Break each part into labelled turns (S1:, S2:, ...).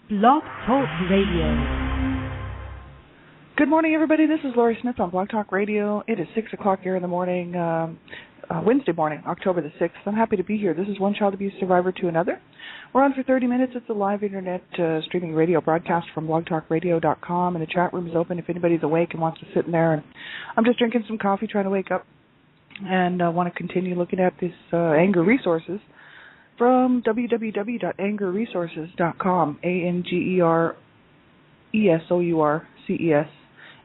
S1: Blog Talk Radio.
S2: Good morning, everybody. This is Lori Smith on Blog Talk Radio. It is 6 o'clock here in the morning, Wednesday morning, October the 6th. I'm happy to be here. This is One Child Abuse Survivor to Another. We're on for 30 minutes. It's a live internet streaming radio broadcast from blogtalkradio.com, and the chat room is open if anybody's awake and wants to sit in there. And I'm just drinking some coffee, trying to wake up, and want to continue looking at this anger resources from www.angerresources.com, ANGERESOURCES,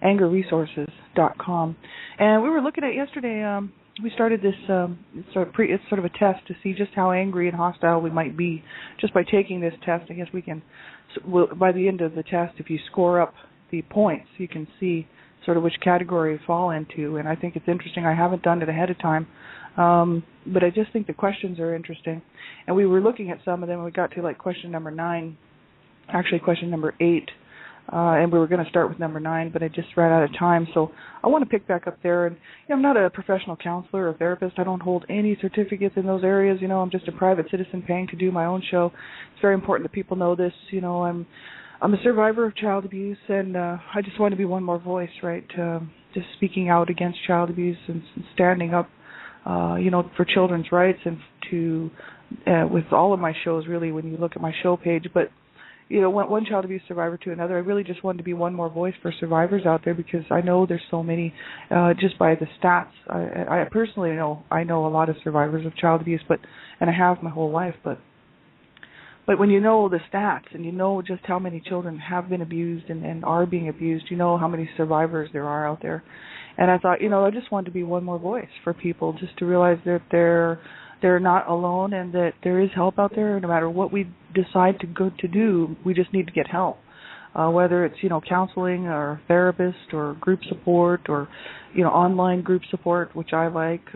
S2: angerresources.com. And we were looking at yesterday, we started this, it's sort of a test to see just how angry and hostile we might be just by taking this test. I guess we can, by the end of the test, if you score up the points, you can see sort of which category you fall into. And I think it's interesting. I haven't done it ahead of time. But I just think the questions are interesting. And we were looking at some of them, and we got to like question number 9, actually question number 8, and we were going to start with number 9, but I just ran out of time. So I want to pick back up there. And I'm not a professional counselor or therapist. I don't hold any certificates in those areas. I'm just a private citizen paying to do my own show. It's very important that people know this. I'm a survivor of child abuse, and I just want to be one more voice, right? Just speaking out against child abuse and standing up, for children's rights, and to with all of my shows, really, when you look at my show page. But one child abuse survivor to another, I really just wanted to be one more voice for survivors out there, because I know there's so many, just by the stats. I personally know a lot of survivors of child abuse, and I have my whole life, but when you know the stats and you know just how many children have been abused and are being abused, you know how many survivors there are out there. And I thought, I just wanted to be one more voice for people, just to realize that they're not alone, and that there is help out there. No matter what we decide to go to do, we just need to get help. Whether it's counseling or therapist or group support or online group support, which I like.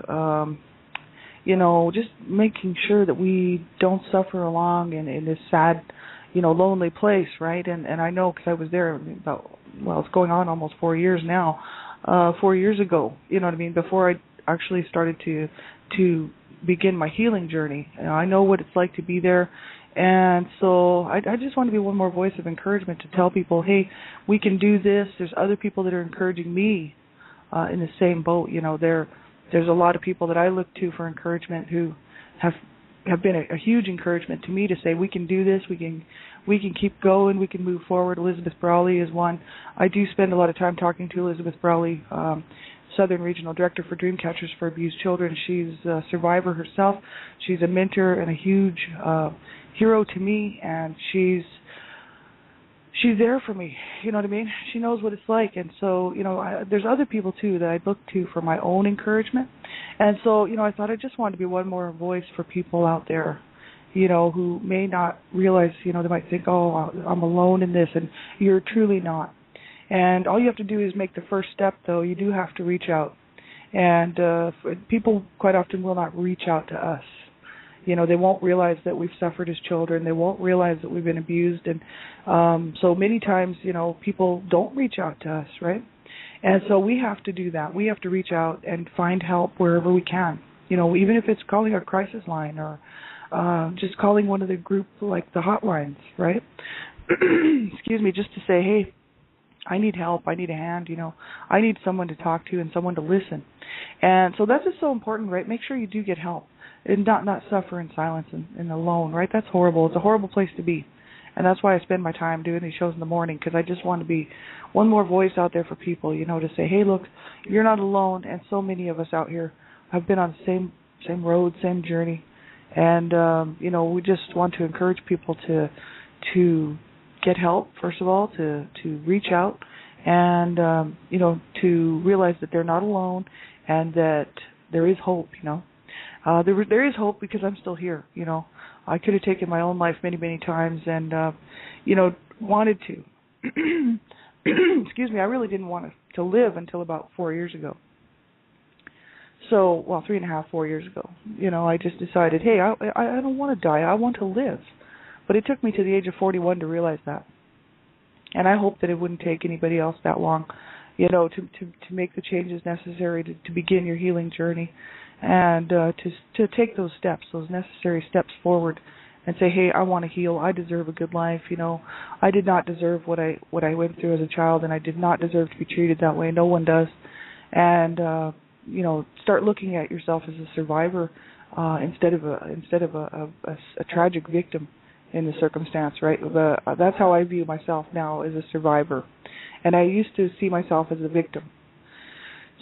S2: Just making sure that we don't suffer along in this sad, lonely place, right? And I know, because I was there it's going on almost 4 years now. 4 years ago, before I actually started to begin my healing journey. I know what it's like to be there. And so I just want to be one more voice of encouragement to tell people, hey, we can do this. There's other people that are encouraging me in the same boat. There's a lot of people that I look to for encouragement who have been a huge encouragement to me, to say we can do this, we can keep going, we can move forward. Elizabeth Brawley is one. I do spend a lot of time talking to Elizabeth Brawley, Southern Regional Director for Dreamcatchers for Abused Children. She's a survivor herself. She's a mentor and a huge hero to me, and she's there for me, you know what I mean? She knows what it's like. And so, there's other people, too, that I look to for my own encouragement. And so, I thought I just wanted to be one more voice for people out there, who may not realize, they might think, oh, I'm alone in this, and you're truly not. And all you have to do is make the first step, though. You do have to reach out. And people quite often will not reach out to us. They won't realize that we've suffered as children. They won't realize that we've been abused. And so many times, people don't reach out to us, right? And so we have to do that. We have to reach out and find help wherever we can. Even if it's calling a crisis line or just calling one of the group, like the hotlines, right? Excuse me, just to say, hey, I need help. I need a hand. I need someone to talk to and someone to listen. And so that's just so important, right? Make sure you do get help. And not suffer in silence and alone, right? That's horrible. It's a horrible place to be. And that's why I spend my time doing these shows in the morning, because I just want to be one more voice out there for people, to say, hey, look, you're not alone. And so many of us out here have been on the same road, same journey. And, we just want to encourage people to get help, first of all, to reach out and, to realize that they're not alone and that there is hope, There is hope, because I'm still here, I could have taken my own life many, many times and, wanted to. Excuse me, I really didn't want to live until about 4 years ago. So, 3.5, 4 years ago, I just decided, hey, I don't want to die. I want to live. But it took me to the age of 41 to realize that. And I hope that it wouldn't take anybody else that long, to make the changes necessary to begin your healing journey. And to take those steps, those necessary steps forward, and say, hey, I want to heal. I deserve a good life. I did not deserve what I went through as a child, and I did not deserve to be treated that way. No one does. And start looking at yourself as a survivor instead of a tragic victim in the circumstance, right? That's how I view myself now, as a survivor. And I used to see myself as a victim.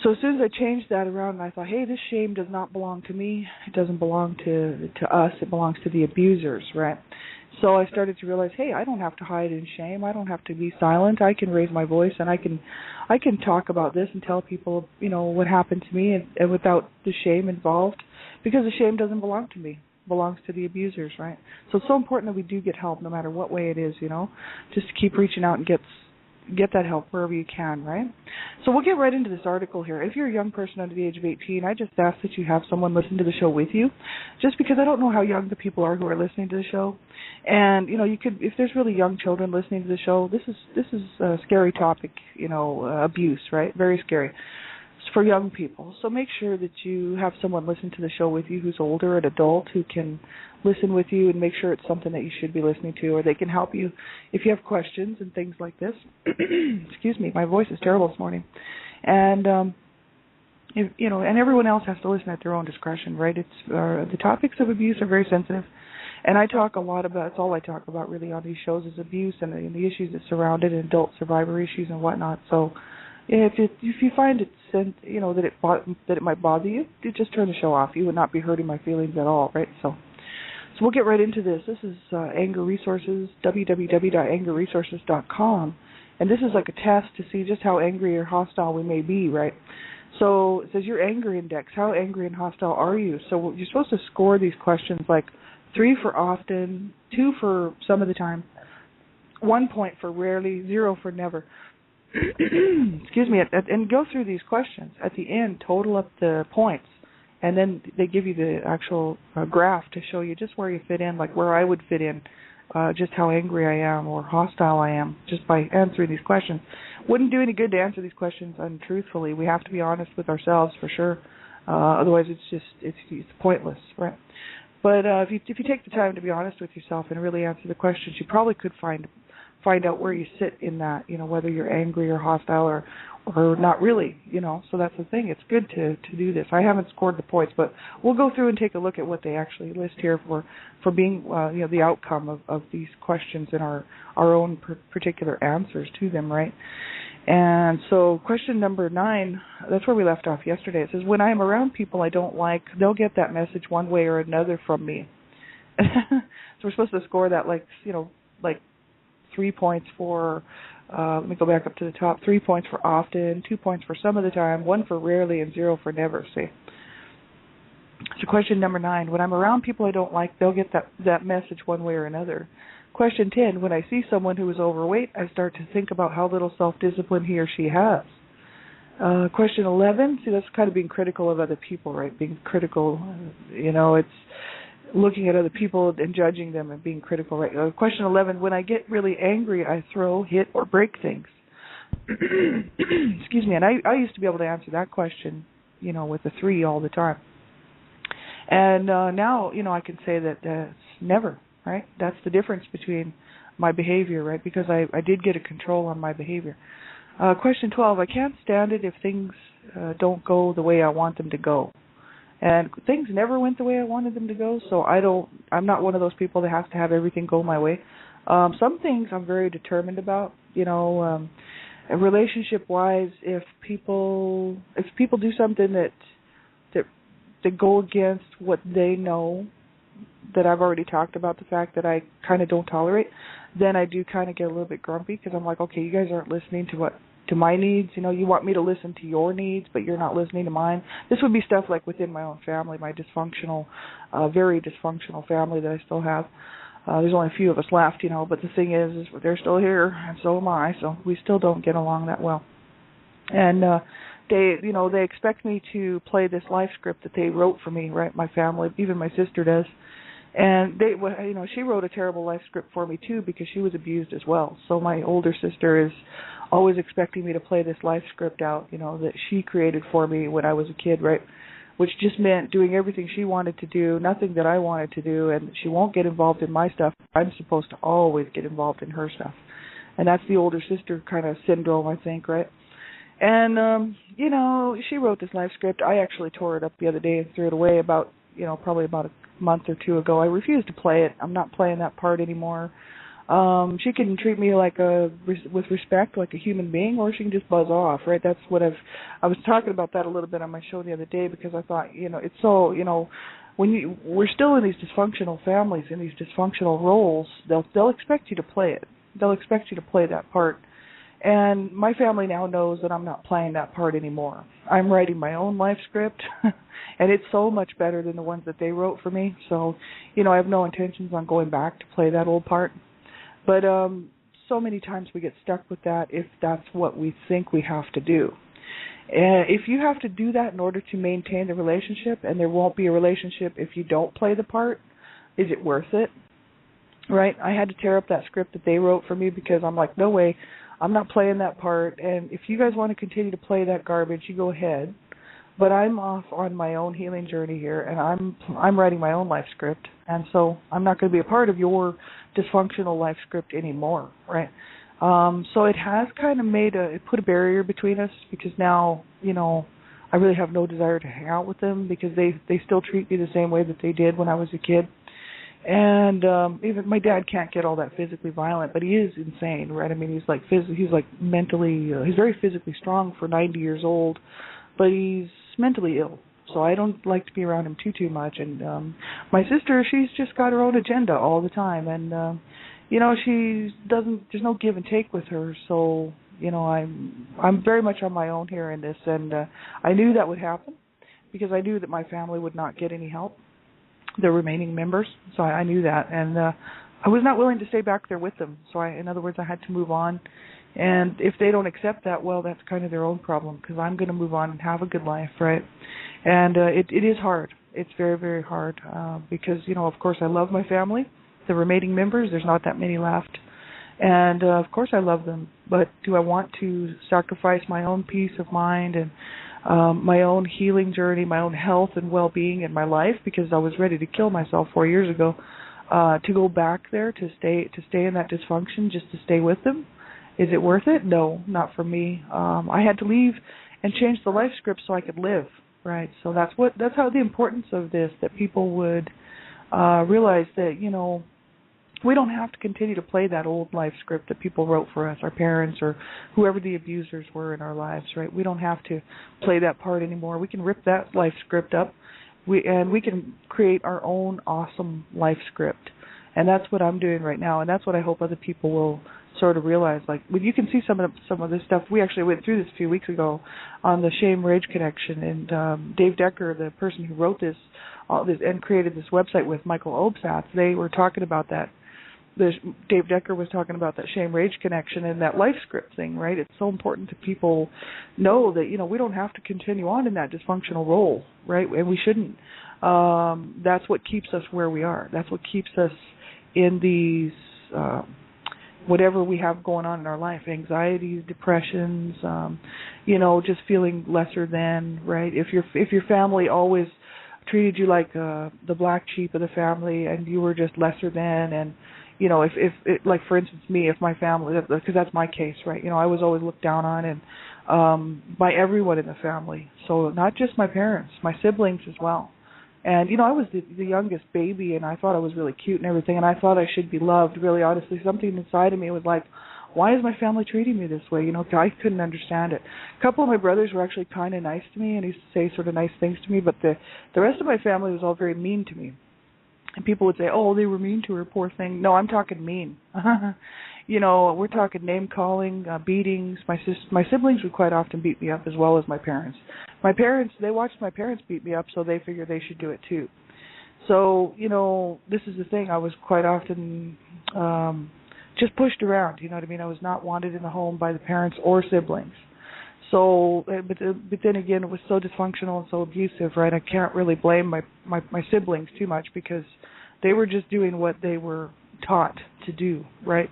S2: So as soon as I changed that around, and I thought, hey, this shame does not belong to me. It doesn't belong to us. It belongs to the abusers, right? So I started to realize, hey, I don't have to hide in shame. I don't have to be silent. I can raise my voice, and I can talk about this and tell people, what happened to me, and without the shame involved, because the shame doesn't belong to me. It belongs to the abusers, right? So it's so important that we do get help, no matter what way it is, just to keep reaching out and get that help wherever you can, right? So we'll get right into this article here. If you're a young person under the age of 18, I just ask that you have someone listen to the show with you, just because I don't know how young the people are who are listening to the show. And, you could, if there's really young children listening to the show, this is a scary topic, abuse, right? Very scary. For young people. So make sure that you have someone listen to the show with you who's older, an adult, who can listen with you and make sure it's something that you should be listening to, or they can help you if you have questions and things like this. Excuse me, my voice is terrible this morning. And and everyone else has to listen at their own discretion, right? It's the topics of abuse are very sensitive. And I talk a lot about, it's all I talk about really on these shows, is abuse and the issues that surround it, and adult survivor issues and whatnot. So if you find it that it might bother you, you just turn the show off. You would not be hurting my feelings at all, right? So we'll get right into this. This is Anger Resources, www.angerresources.com, and this is like a test to see just how angry or hostile we may be, right? So it says your anger index. How angry and hostile are you? So you're supposed to score these questions like 3 for often, 2 for some of the time, 1 point for rarely, 0 for never. Excuse me, and go through these questions. At the end, total up the points, and then they give you the actual graph to show you just where you fit in, like where I would fit in, just how angry I am or hostile I am, just by answering these questions. Wouldn't do any good to answer these questions untruthfully. We have to be honest with ourselves for sure. Otherwise, it's pointless, right? But if you take the time to be honest with yourself and really answer the questions, you probably could find out where you sit in that, whether you're angry or hostile or not really, So that's the thing. It's good to do this. I haven't scored the points, but we'll go through and take a look at what they actually list here for being, the outcome of these questions and our own particular answers to them, right? And so question number 9, that's where we left off yesterday. It says, when I am around people I don't like, they'll get that message one way or another from me. So we're supposed to score that like 3 points for, let me go back up to the top, 3 points for often, 2 points for some of the time, 1 for rarely, and 0 for never, see. So question number 9, when I'm around people I don't like, they'll get that message one way or another. Question 10, when I see someone who is overweight, I start to think about how little self-discipline he or she has. Question 11, see, that's kind of being critical of other people, right? Being critical, it's looking at other people and judging them and being critical, right? Question 11, when I get really angry, I throw, hit, or break things. Excuse me, and I used to be able to answer that question, with a 3 all the time. And now, I can say that it's never, right? That's the difference between my behavior, right? Because I did get a control on my behavior. Question 12, I can't stand it if things don't go the way I want them to go. And things never went the way I wanted them to go, so I'm not one of those people that has to have everything go my way. Some things I'm very determined about, relationship-wise, if people do something that go against what they know, that I've already talked about, the fact that I kind of don't tolerate, then I do kind of get a little bit grumpy, because I'm like, okay, you guys aren't listening to my needs. You want me to listen to your needs, but you're not listening to mine. This would be stuff like within my own family, my dysfunctional, very dysfunctional family that I still have. There's only a few of us left, but the thing is they're still here, and so am I, so we still don't get along that well. And they expect me to play this life script that they wrote for me, right? My family, even my sister does. And she wrote a terrible life script for me too, because she was abused as well. So my older sister is always expecting me to play this life script out, that she created for me when I was a kid, right? which just meant doing everything she wanted to do, nothing that I wanted to do, and she won't get involved in my stuff. I'm supposed to always get involved in her stuff. And that's the older sister kind of syndrome, I think, right? And, she wrote this life script. I actually tore it up the other day and threw it away probably about a month or two ago. I refused to play it. I'm not playing that part anymore. She can treat me with respect, like a human being, or she can just buzz off, right? That's what I was talking about that a little bit on my show the other day, because I thought, it's so, we're still in these dysfunctional families, in these dysfunctional roles, they'll expect you to play it. They'll expect you to play that part. And my family now knows that I'm not playing that part anymore. I'm writing my own life script, and it's so much better than the ones that they wrote for me. So, I have no intentions on going back to play that old part. But so many times we get stuck with that if that's what we think we have to do. And if you have to do that in order to maintain the relationship, and there won't be a relationship if you don't play the part, is it worth it? Right? I had to tear up that script that they wrote for me because I'm like, no way, I'm not playing that part. And if you guys want to continue to play that garbage, you go ahead. But I'm off on my own healing journey here, and I'm writing my own life script, and so I'm not going to be a part of your dysfunctional life script anymore, right? So it has kind of it put a barrier between us, because now, I really have no desire to hang out with them, because they still treat me the same way that they did when I was a kid. And even my dad can't get all that physically violent, but he is insane, right? I mean, he's like mentally, he's very physically strong for 90 years old, but he's mentally ill, so I don't like to be around him too much. And my sister, she's just got her own agenda all the time, and there's no give and take with her. So I'm very much on my own here in this, and I knew that would happen, because I knew that my family would not get any help, the remaining members. So I knew that, and I was not willing to stay back there with them. So in other words, I had to move on. And if they don't accept that, well, that's kind of their own problem, because I'm going to move on and have a good life, right? And it is hard. It's very, very hard, because, of course, I love my family, the remaining members. There's not that many left. And, of course, I love them. But do I want to sacrifice my own peace of mind and my own healing journey, my own health and well-being in my life, because I was ready to kill myself 4 years ago, to go back there, to stay in that dysfunction, just to stay with them? Is it worth it? No, not for me. I had to leave and change the life script so I could live, right? So that's how the importance of this, that people would realize that, we don't have to continue to play that old life script that people wrote for us, our parents or whoever the abusers were in our lives, right? We don't have to play that part anymore. We can rip that life script up, we can create our own awesome life script. And that's what I'm doing right now, and that's what I hope other people will sort of realize. Like, when you can see some of this stuff, we actually went through this a few weeks ago on the Shame Rage Connection, and Dave Decker, the person who wrote this and created this website with Michael Obsatz, they were talking about that. Dave Decker was talking about that Shame Rage Connection and that life script thing, right? It's so important to people know that, we don't have to continue on in that dysfunctional role, right? And we shouldn't. That's what keeps us where we are. That's what keeps us in these whatever we have going on in our life, anxieties, depressions, just feeling lesser than, right? If your family always treated you like the black sheep of the family, and you were just lesser than, and if like, for instance, me, if my family, because that's my case, right? I was always looked down on, and by everyone in the family. So not just my parents, my siblings as well. And, I was the youngest baby, and I thought I was really cute and everything, and I thought I should be loved, really honestly. Something inside of me was like, why is my family treating me this way? I couldn't understand it. A couple of my brothers were actually kind of nice to me, and used to say sort of nice things to me, but the rest of my family was all very mean to me. And people would say, oh, they were mean to her, poor thing. No, I'm talking mean. We're talking name-calling, beatings. My siblings would quite often beat me up, as well as my parents. My parents, they watched my parents beat me up, so they figured they should do it too. So, this is the thing. I was quite often just pushed around, you know what I mean? I was not wanted in the home by the parents or siblings. So, but then again, it was so dysfunctional and so abusive, right? I can't really blame my siblings too much, because they were just doing what they were taught to do, right?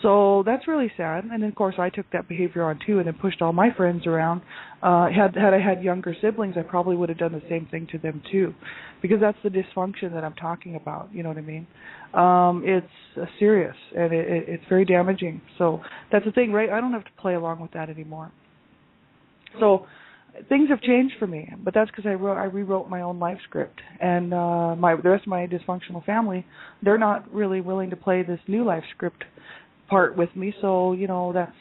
S2: So that's really sad. And then, of course, I took that behavior on too, and then pushed all my friends around. Had I had younger siblings, I probably would have done the same thing to them too, because that's the dysfunction that I'm talking about. You know what I mean? It's serious, and it's very damaging. So that's the thing, right? I don't have to play along with that anymore. So things have changed for me, but that's because I rewrote my own life script, and the rest of my dysfunctional family, they're not really willing to play this new life script part with me. So that's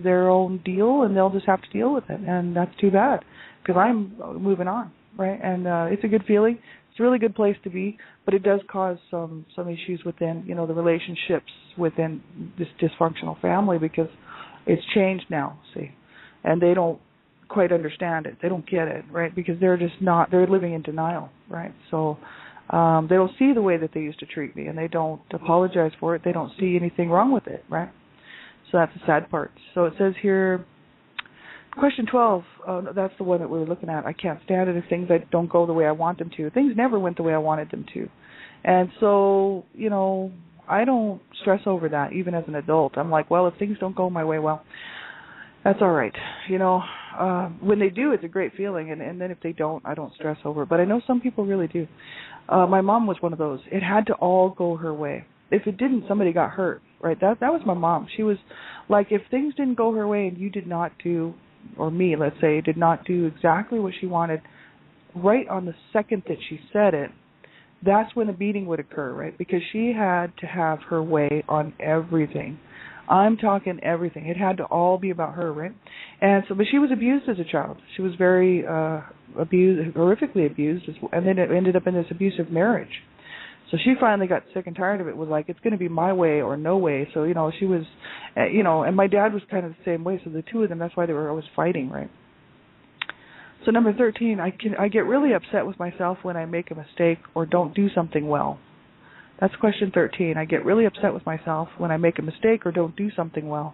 S2: their own deal, and they'll just have to deal with it, and that's too bad because I'm moving on, right? And it's a good feeling. It's a really good place to be, but it does cause some issues within the relationships within this dysfunctional family, because it's changed now. See, and they don't quite understand it. They don't get it, right? Because they're living in denial, right? So they don't see the way that they used to treat me, and they don't apologize for it. They don't see anything wrong with it, right? So that's the sad part. So it says here, question 12, that's the one that we were looking at. I can't stand it if things don't go the way I want them to. Things never went the way I wanted them to. And so, I don't stress over that, even as an adult. I'm like, well, if things don't go my way, well, that's all right. When they do, it's a great feeling, and then if they don't, I don't stress over it. But I know some people really do. My mom was one of those. It had to all go her way. If it didn't, somebody got hurt, right? That was my mom. She was like, if things didn't go her way and you did not do, or me, let's say, did not do exactly what she wanted, right on the second that she said it, that's when a beating would occur, right? Because she had to have her way on everything. I'm talking everything. It had to all be about her, right? And so, but she was abused as a child. She was very horrifically abused, and then it ended up in this abusive marriage. So she finally got sick and tired of it. Was like, it's going to be my way or no way. So she was, and my dad was kind of the same way. So the two of them, that's why they were always fighting, right? So number 13, I get really upset with myself when I make a mistake or don't do something well. That's question 13. I get really upset with myself when I make a mistake or don't do something well.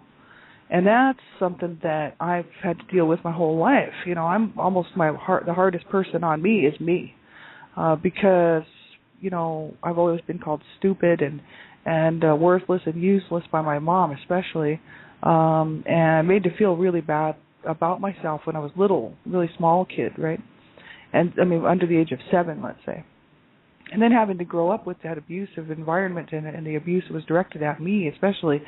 S2: And that's something that I've had to deal with my whole life. I'm almost the hardest person on me is me. Because, I've always been called stupid and worthless and useless by my mom especially. And made to feel really bad about myself when I was little, really small kid, right? And, under the age of 7, let's say. And then having to grow up with that abusive environment and the abuse that was directed at me especially,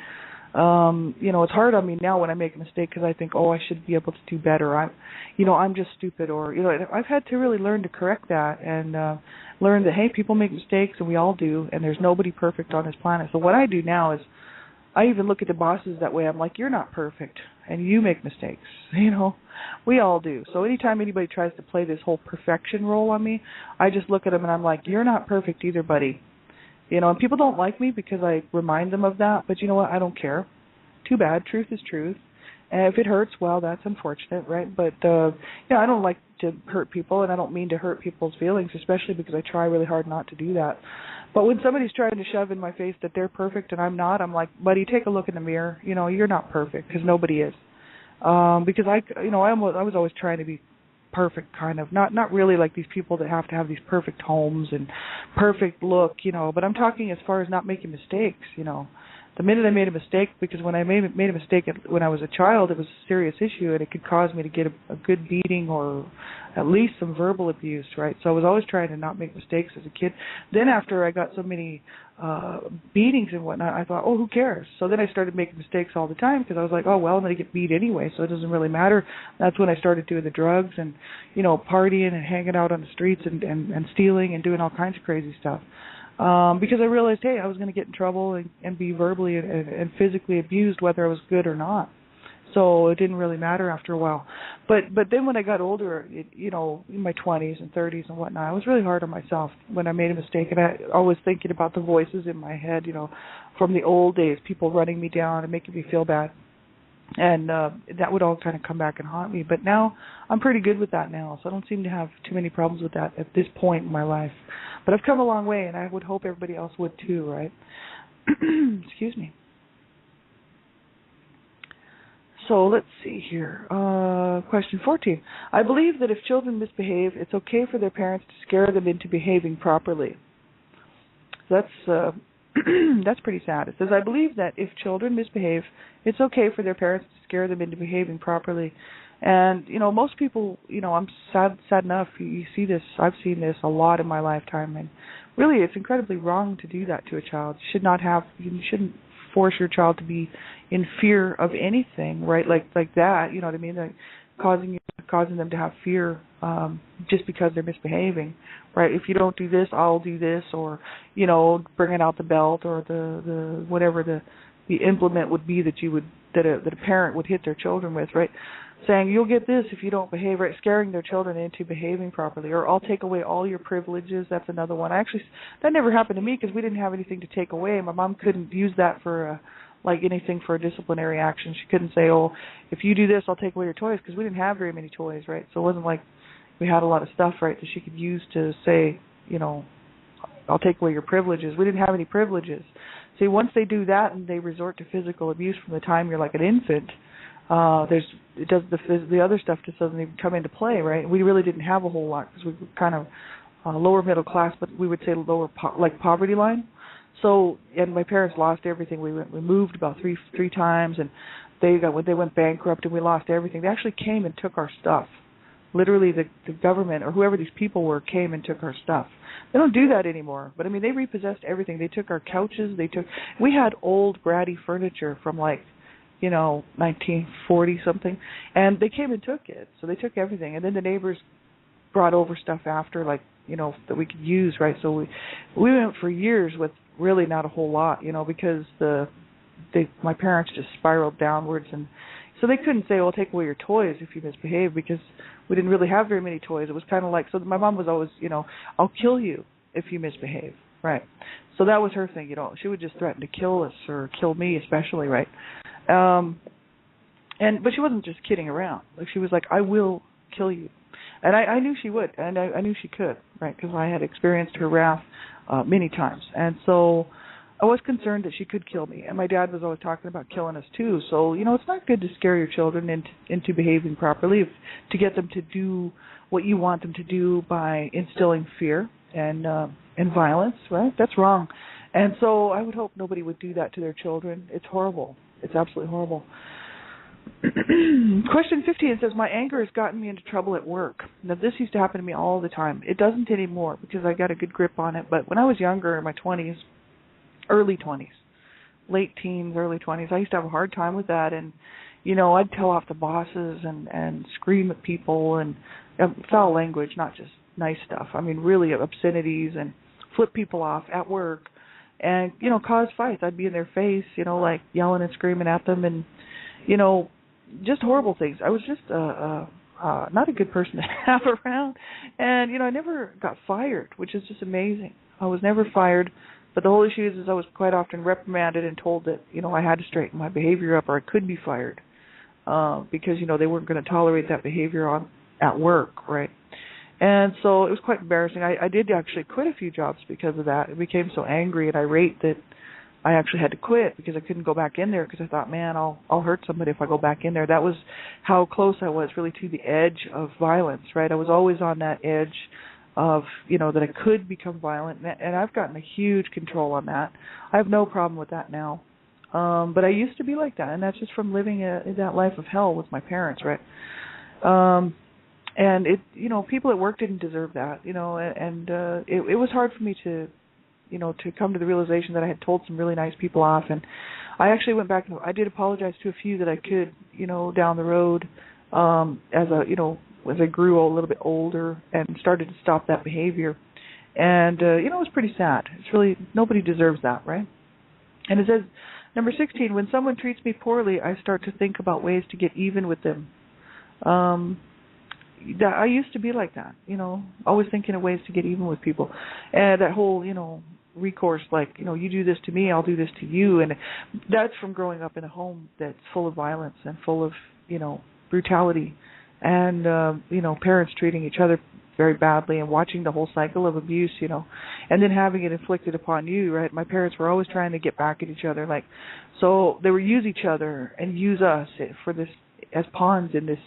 S2: it's hard on me now when I make a mistake because I think, I should be able to do better. I'm just stupid, or, I've had to really learn to correct that and learn that, hey, people make mistakes and we all do, and there's nobody perfect on this planet. So what I do now is I even look at the bosses that way. I'm like, you're not perfect, and you make mistakes. We all do. So anytime anybody tries to play this whole perfection role on me, I just look at them and I'm like, you're not perfect either, buddy. And people don't like me because I remind them of that, but you know what? I don't care. Too bad. Truth is truth. And if it hurts, well, that's unfortunate, right? But, I don't like to hurt people, and I don't mean to hurt people's feelings, especially because I try really hard not to do that. But when somebody's trying to shove in my face that they're perfect and I'm not, I'm like, buddy, take a look in the mirror. You're not perfect, because nobody is. Because I was always trying to be perfect, kind of. Not really like these people that have to have these perfect homes and perfect look, But I'm talking as far as not making mistakes, The minute I made a mistake, because when I made a mistake when I was a child, it was a serious issue, and it could cause me to get a good beating or at least some verbal abuse, right? So I was always trying to not make mistakes as a kid. Then after I got so many beatings and whatnot, I thought, who cares? So then I started making mistakes all the time because I was like, I'm going to get beat anyway, so it doesn't really matter. That's when I started doing the drugs and, partying and hanging out on the streets and stealing and doing all kinds of crazy stuff. Because I realized, hey, I was going to get in trouble and be verbally and physically abused whether I was good or not. So it didn't really matter after a while. But then when I got older, in my 20s and 30s and whatnot, I was really hard on myself when I made a mistake. And I always thinking about the voices in my head, from the old days, people running me down and making me feel bad. And that would all kind of come back and haunt me. But now I'm pretty good with that now, so I don't seem to have too many problems with that at this point in my life. But I've come a long way, and I would hope everybody else would too, right? Excuse me. So let's see here. Question 14. I believe that if children misbehave, it's okay for their parents to scare them into behaving properly. That's That's pretty sad. It says, I believe that if children misbehave, it's okay for their parents to scare them into behaving properly. And, most people, I'm sad enough, you see this, I've seen this a lot in my lifetime, and really it's incredibly wrong to do that to a child. You shouldn't force your child to be in fear of anything, right? Like that, you know what I mean? Like causing them to have fear just because they're misbehaving, right? If you don't do this, I'll do this, or bringing out the belt or the whatever the implement would be that a parent would hit their children with, right? Saying you'll get this if you don't behave right, scaring their children into behaving properly, or I'll take away all your privileges. That's another one. That never happened to me because we didn't have anything to take away. My mom couldn't use that for anything for a disciplinary action. She couldn't say, oh, if you do this, I'll take away your toys, because we didn't have very many toys, right? So it wasn't like we had a lot of stuff, right, that she could use to say, I'll take away your privileges. We didn't have any privileges. See, once they do that and they resort to physical abuse from the time you're like an infant, the other stuff just doesn't even come into play, right? We really didn't have a whole lot because we were kind of lower middle class, but we would say lower poverty line. So, and my parents lost everything. We moved about three times, and they went bankrupt, and we lost everything. They actually came and took our stuff. Literally, the government or whoever these people were came and took our stuff. They don't do that anymore. But I mean, they repossessed everything. They took our couches. We had old bratty furniture from 1940 something, and they came and took it. So they took everything, and then the neighbors brought over stuff after, that we could use, right? So we went for years with really not a whole lot, because my parents just spiraled downwards, and so they couldn't say, well, take away your toys if you misbehave, because we didn't really have very many toys. It was kind of like, so my mom was always, I'll kill you if you misbehave, right? So that was her thing, she would just threaten to kill us or kill me especially, right? But she wasn't just kidding around. Like, she was like, I will kill you. And I knew she would, and I knew she could, right, because I had experienced her wrath many times. And so I was concerned that she could kill me. And my dad was always talking about killing us too. So, it's not good to scare your children into behaving properly, to get them to do what you want them to do by instilling fear and violence, right? That's wrong. And so I would hope nobody would do that to their children. It's horrible. It's absolutely horrible. Question 15 says, my anger has gotten me into trouble at work. Now, this used to happen to me all the time. It doesn't anymore because I got a good grip on it. But when I was younger, in my 20s, early 20s, late teens, early 20s, I used to have a hard time with that. And, I'd tell off the bosses and scream at people and foul language, not just nice stuff. I mean, really obscenities, and flip people off at work and, cause fights. I'd be in their face, yelling and screaming at them and, just horrible things. I was just not a good person to have around. And, I never got fired, which is just amazing. I was never fired. But the whole issue is I was quite often reprimanded and told that, I had to straighten my behavior up or I could be fired because, they weren't going to tolerate that behavior at work, right? And so it was quite embarrassing. I did actually quit a few jobs because of that. I became so angry and irate that I actually had to quit because I couldn't go back in there because I thought, man, I'll hurt somebody if I go back in there. That was how close I was really to the edge of violence, right? I was always on that edge of, that I could become violent, and I've gotten a huge control on that. I have no problem with that now. But I used to be like that, and that's just from living that life of hell with my parents, right? And people at work didn't deserve that, and it was hard for me to come to the realization that I had told some really nice people off. And I actually went back and I did apologize to a few that I could, down the road, as I grew a little bit older and started to stop that behavior. And, it was pretty sad. It's really, nobody deserves that, right? And it says, number 16, when someone treats me poorly, I start to think about ways to get even with them. I used to be like that, always thinking of ways to get even with people. And that whole, recourse, you do this to me, I'll do this to you. And that's from growing up in a home that's full of violence and full of, brutality and, parents treating each other very badly and watching the whole cycle of abuse, and then having it inflicted upon you, right? My parents were always trying to get back at each other. So they would use each other and use us for this as pawns in this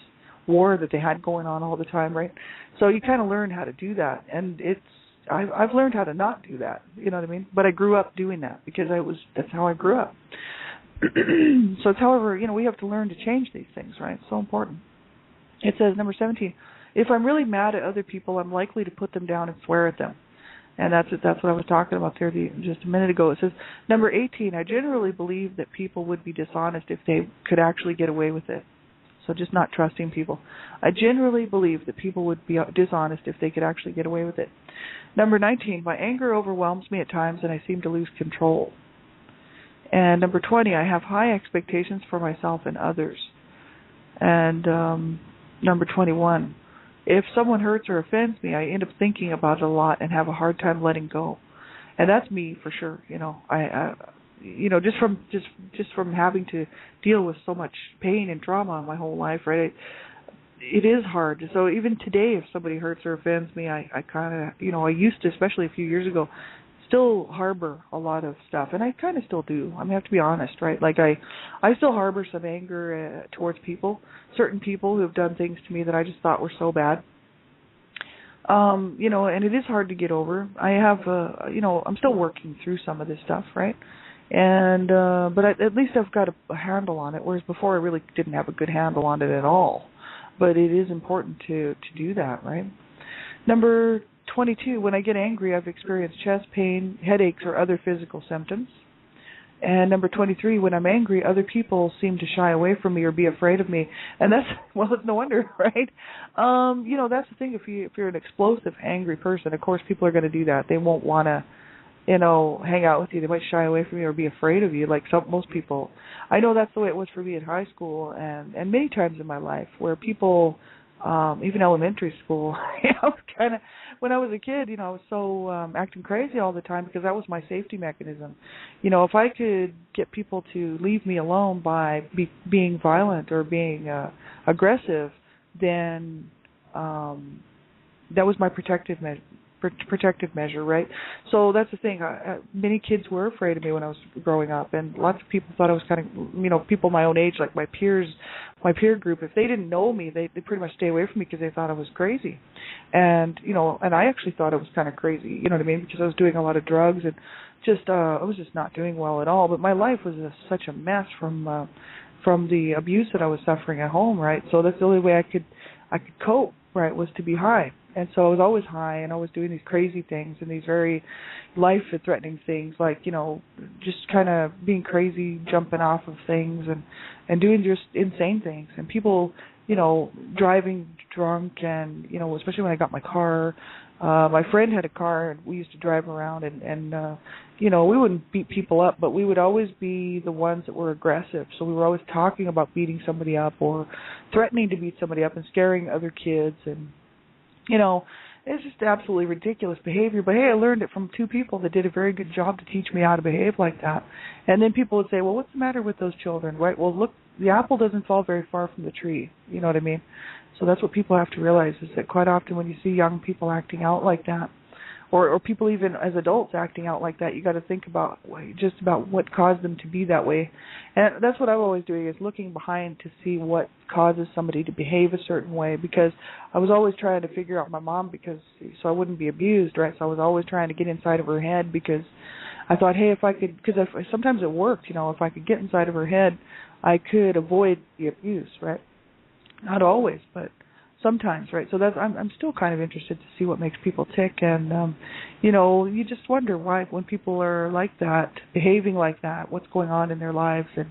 S2: war that they had going on all the time, right? So you kind of learn how to do that. And I've learned how to not do that. You know what I mean? But I grew up doing that because that's how I grew up. So it's, however, we have to learn to change these things, right? It's so important. It says, number 17, if I'm really mad at other people, I'm likely to put them down and swear at them. And that's what I was talking about there just a minute ago. It says, number 18, I generally believe that people would be dishonest if they could actually get away with it. So just not trusting people. I generally believe that people would be dishonest if they could actually get away with it. Number 19, my anger overwhelms me at times and I seem to lose control. And number 20, I have high expectations for myself and others. And number 21, if someone hurts or offends me, I end up thinking about it a lot and have a hard time letting go. And that's me for sure. I just from having to deal with so much pain and trauma my whole life, right? It is hard. So even today, if somebody hurts or offends me, I kind of, I used to, especially a few years ago, still harbor a lot of stuff, and I kind of still do. I have to be honest, right? Like I still harbor some anger towards people, certain people who have done things to me that I just thought were so bad. And it is hard to get over. I have, I'm still working through some of this stuff, right? And but at least I've got a handle on it, whereas before I really didn't have a good handle on it at all. But it is important to do that, right? Number 22, when I get angry, I've experienced chest pain, headaches, or other physical symptoms. And number 23, when I'm angry, other people seem to shy away from me or be afraid of me. And that's, well, it's no wonder, right? That's the thing. If you're an explosive, angry person, of course, people are going to do that. They won't want to, hang out with you. They might shy away from you or be afraid of you, like most people. I know that's the way it was for me in high school and many times in my life, where people, even elementary school, I was kind of, when I was a kid, I was so acting crazy all the time because that was my safety mechanism. If I could get people to leave me alone by being violent or being aggressive, then that was my protective measure, right? So that's the thing. Many kids were afraid of me when I was growing up, and lots of people thought I was kind of, people my own age, like my peer group, if they didn't know me, they pretty much stay away from me because they thought I was crazy. And, and I actually thought I was kind of crazy, you know what I mean, because I was doing a lot of drugs and just, I was just not doing well at all. But my life was such a mess from the abuse that I was suffering at home, right? So that's the only way I could cope, right, was to be high. And so I was always high and I was doing these crazy things and these very life-threatening things, like, just kind of being crazy, jumping off of things and doing just insane things. And people, driving drunk and, especially when I got my car. My friend had a car and we used to drive around and we wouldn't beat people up, but we would always be the ones that were aggressive. So we were always talking about beating somebody up or threatening to beat somebody up and scaring other kids. And it's just absolutely ridiculous behavior. But hey, I learned it from two people that did a very good job to teach me how to behave like that. And then people would say, well, what's the matter with those children, right? Well, look, the apple doesn't fall very far from the tree. You know what I mean? So that's what people have to realize, is that quite often when you see young people acting out like that, or people even as adults acting out like that, you got to think about just about what caused them to be that way. And that's what I'm always doing, is looking behind to see what causes somebody to behave a certain way, because I was always trying to figure out my mom, so I wouldn't be abused, right? So I was always trying to get inside of her head, because I thought, hey, if I could, because sometimes it worked, if I could get inside of her head, I could avoid the abuse, right? Not always, but sometimes, right? So I'm still kind of interested to see what makes people tick, and you just wonder why, when people are like that, behaving like that, what's going on in their lives and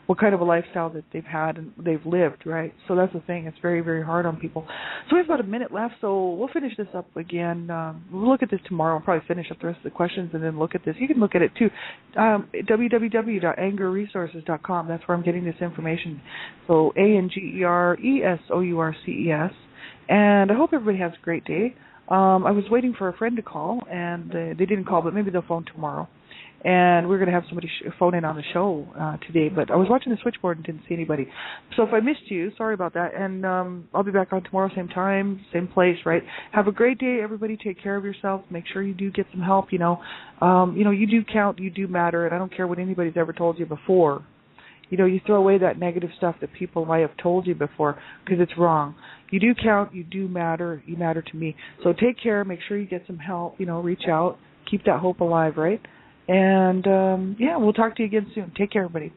S2: what kind of a lifestyle that they've had and they've lived, right? So that's the thing. It's very, very hard on people. So we have about a minute left, so we'll finish this up again. We'll look at this tomorrow. I'll probably finish up the rest of the questions and then look at this. You can look at it too. www.angerresources.com. That's where I'm getting this information. So ANGERESOURCES. And I hope everybody has a great day. I was waiting for a friend to call, and they didn't call, but maybe they'll phone tomorrow. And we're going to have somebody phone in on the show today, but I was watching the switchboard and didn't see anybody. So if I missed you, sorry about that. And I'll be back on tomorrow, same time, same place, right? Have a great day, everybody. Take care of yourself. Make sure you do get some help, you do count, you do matter, and I don't care what anybody's ever told you before. you throw away that negative stuff that people might have told you before, because it's wrong. You do count. You do matter. You matter to me. So take care. Make sure you get some help. Reach out. Keep that hope alive, right? And, we'll talk to you again soon. Take care, everybody.